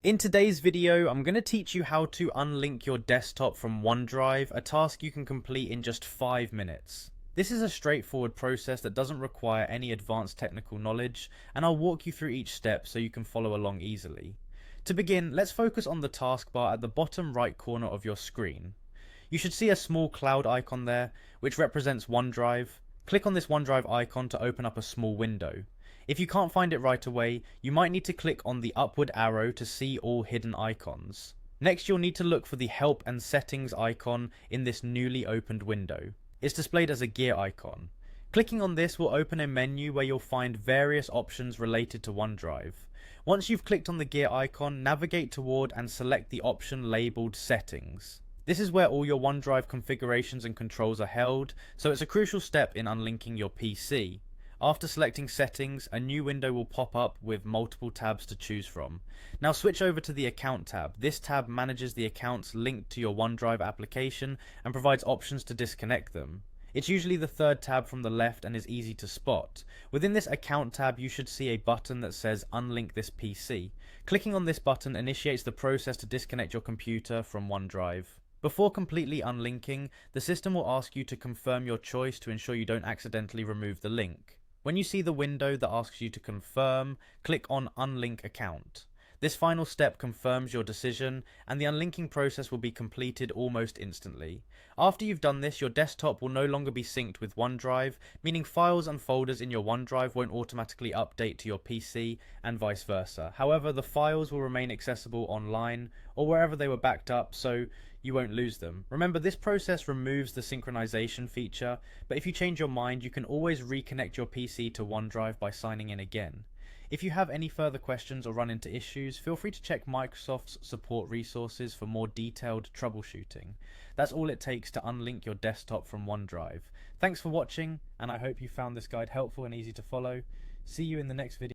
In today's video, I'm going to teach you how to unlink your desktop from OneDrive, a task you can complete in just 5 minutes. This is a straightforward process that doesn't require any advanced technical knowledge, and I'll walk you through each step so you can follow along easily. To begin, let's focus on the taskbar at the bottom right corner of your screen. You should see a small cloud icon there, which represents OneDrive. Click on this OneDrive icon to open up a small window. If you can't find it right away, you might need to click on the upward arrow to see all hidden icons. Next, you'll need to look for the Help and Settings icon in this newly opened window. It's displayed as a gear icon. Clicking on this will open a menu where you'll find various options related to OneDrive. Once you've clicked on the gear icon, navigate toward and select the option labeled Settings. This is where all your OneDrive configurations and controls are held, so it's a crucial step in unlinking your PC. After selecting Settings, a new window will pop up with multiple tabs to choose from. Now switch over to the Account tab. This tab manages the accounts linked to your OneDrive application and provides options to disconnect them. It's usually the third tab from the left and is easy to spot. Within this Account tab, you should see a button that says Unlink this PC. Clicking on this button initiates the process to disconnect your computer from OneDrive. Before completely unlinking, the system will ask you to confirm your choice to ensure you don't accidentally remove the link. When you see the window that asks you to confirm, click on Unlink Account. This final step confirms your decision, and the unlinking process will be completed almost instantly. After you've done this, your desktop will no longer be synced with OneDrive, meaning files and folders in your OneDrive won't automatically update to your PC, and vice versa. However, the files will remain accessible online, or wherever they were backed up, so you won't lose them. Remember, this process removes the synchronization feature, but if you change your mind, you can always reconnect your PC to OneDrive by signing in again. If you have any further questions or run into issues, feel free to check Microsoft's support resources for more detailed troubleshooting. That's all it takes to unlink your desktop from OneDrive. Thanks for watching, and I hope you found this guide helpful and easy to follow. See you in the next video.